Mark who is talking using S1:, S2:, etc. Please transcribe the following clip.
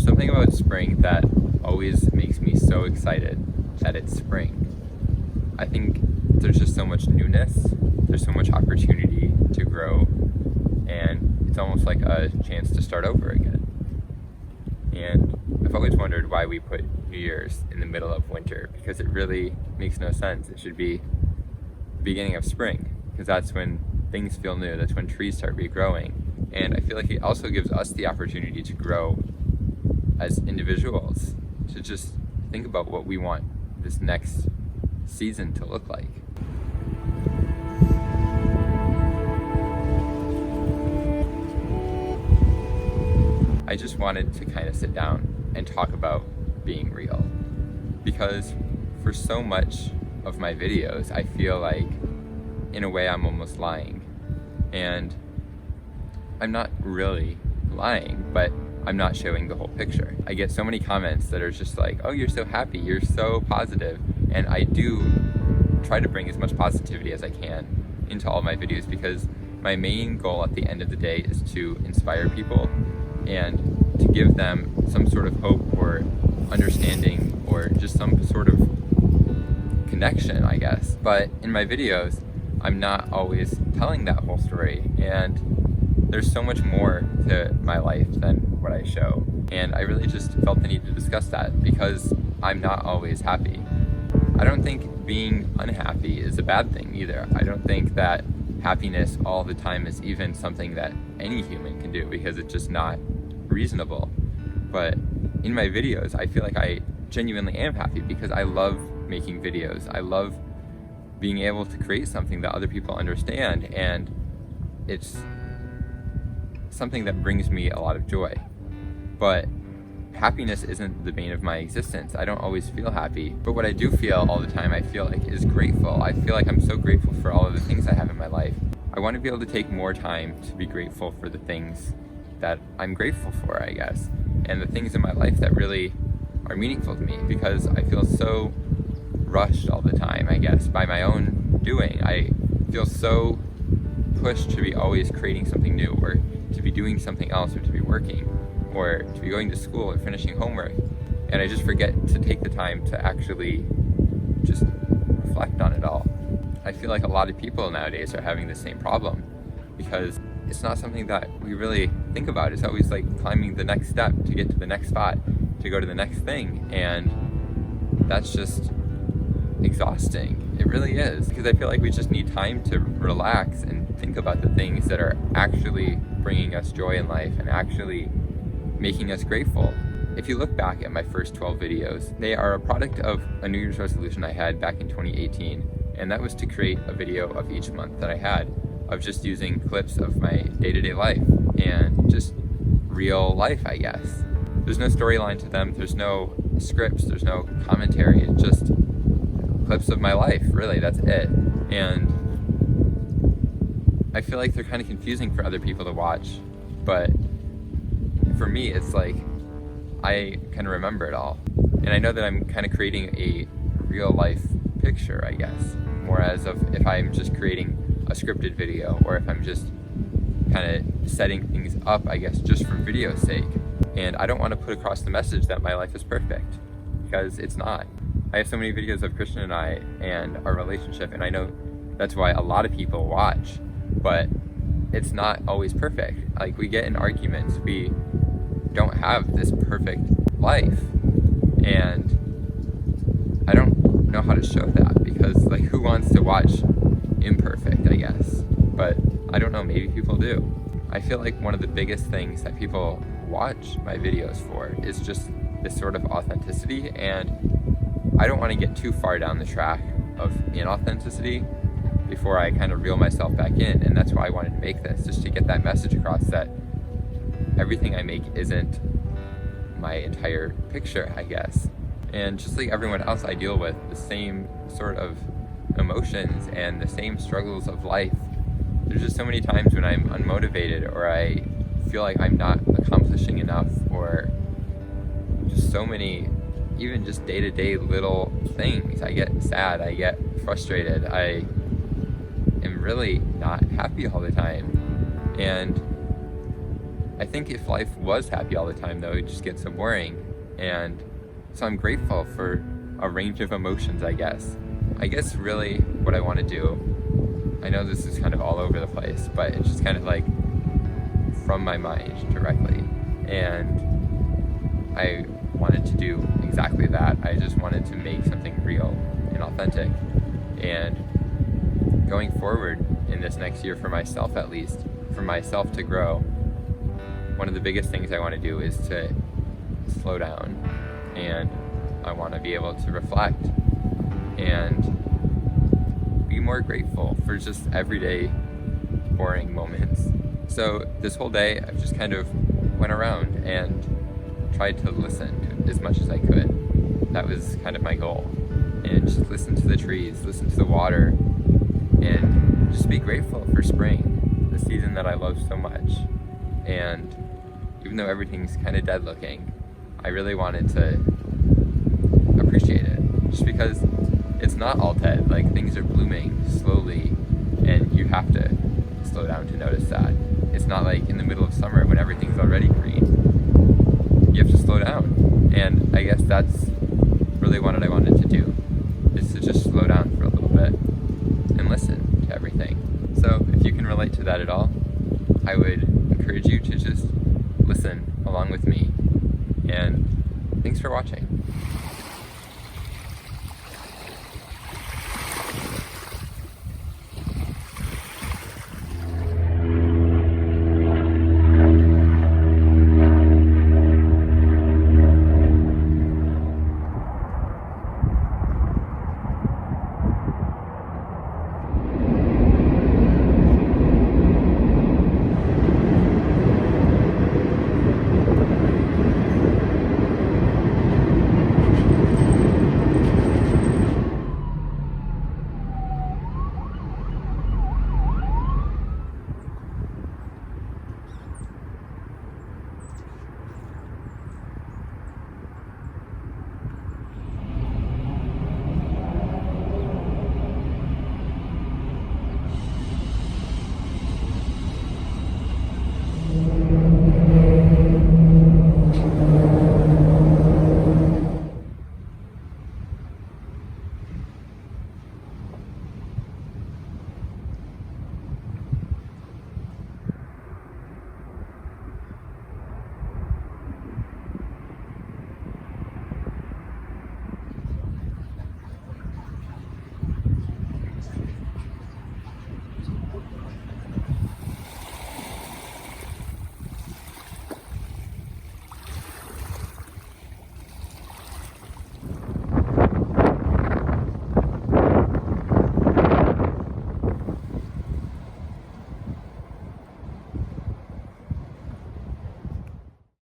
S1: something about spring that always makes me so excited that it's spring. I think there's just so much newness, there's so much opportunity to grow, and it's almost like a chance to start over again. And I've always wondered why we put New Year's in the middle of winter, because it really makes no sense. It should be the beginning of spring, because that's when things feel new, that's when trees start regrowing. And I feel like it also gives us the opportunity to grow as individuals, to just think about what we want this next season to look like. I just wanted to kind of sit down and talk about being real, because for so much of my videos, I feel like in a way I'm almost lying. And I'm not really lying, but I'm not showing the whole picture. I get so many comments that are just like, oh, you're so happy, you're so positive. And I do try to bring as much positivity as I can into all my videos, because my main goal at the end of the day is to inspire people and to give them some sort of hope or understanding or just some sort of connection, I guess. But in my videos, I'm not always telling that whole story, and there's so much more to my life than what I show. And I really just felt the need to discuss that, because I'm not always happy. I don't think being unhappy is a bad thing either. I don't think that happiness all the time is even something that any human can do, because it's just not reasonable. But in my videos, I feel like I genuinely am happy, because I love making videos. I love being able to create something that other people understand, and it's something that brings me a lot of joy. But happiness isn't the bane of my existence. I don't always feel happy, but what I do feel all the time, I feel like, is grateful. I feel like I'm so grateful for all of the things I have in my life. I want to be able to take more time to be grateful for the things that I'm grateful for, I guess, and the things in my life that really are meaningful to me, because I feel so rushed all the time, I guess, by my own doing. I feel so pushed to be always creating something new, or to be doing something else, or to be working, or to be going to school or finishing homework. And I just forget to take the time to actually just reflect on it all. I feel like a lot of people nowadays are having the same problem, because it's not something that we really think about. It's always like climbing the next step to get to the next spot, to go to the next thing. And that's just exhausting. It really is, because I feel like we just need time to relax and think about the things that are actually bringing us joy in life and actually making us grateful. If you look back at my first 12 videos, they are a product of a New Year's resolution I had back in 2018, and that was to create a video of each month that I had, of just using clips of my day-to-day life and just real life, I guess. There's no storyline to them, there's no scripts, there's no commentary, it's just clips of my life, really, that's it. And I feel like they're kind of confusing for other people to watch, but for me, it's like I can remember it all. And I know that I'm kind of creating a real life picture, I guess, more as of if I'm just creating a scripted video, or if I'm just kind of setting things up, I guess, just for video's sake. And I don't want to put across the message that my life is perfect, because it's not. I have so many videos of Christian and I and our relationship, and I know that's why a lot of people watch, but it's not always perfect. Like, we get in arguments, we don't have this perfect life, and I don't know how to show that, because like, who wants to watch imperfect, I guess? But I don't know, maybe people do. I feel like one of the biggest things that people watch my videos for is just this sort of authenticity, and I don't want to get too far down the track of inauthenticity before I kind of reel myself back in. And that's why I wanted to make this, just to get that message across, that everything I make isn't my entire picture, I guess. And just like everyone else, I deal with the same sort of emotions and the same struggles of life. There's just so many times when I'm unmotivated, or I feel like I'm not accomplishing enough, or just so many, even just day-to-day little things. I get sad, I get frustrated, I am really not happy all the time. And I think if life was happy all the time, though, it'd just get so boring. And so I'm grateful for a range of emotions, I guess. I guess really what I want to do, I know this is kind of all over the place, but it's just kind of like from my mind directly. And I wanted to do exactly that. I just wanted to make something real and authentic. And going forward in this next year, for myself at least, for myself to grow, one of the biggest things I want to do is to slow down, and I want to be able to reflect and be more grateful for just everyday boring moments. So this whole day I've just kind of went around and tried to listen to as much as I could. That was kind of my goal. And just listen to the trees, listen to the water, and just be grateful for spring, the season that I love so much. And even though everything's kind of dead looking, I really wanted to appreciate it, just because it's not all dead. Like, things are blooming slowly, and you have to slow down to notice that. It's not like in the middle of summer when everything's already green. You have to slow down, and I guess that's really what I wanted to do, is to just slow down for a little bit and listen to everything. So if you can relate to that at all, I would encourage you to just listen along with me. And thanks for watching.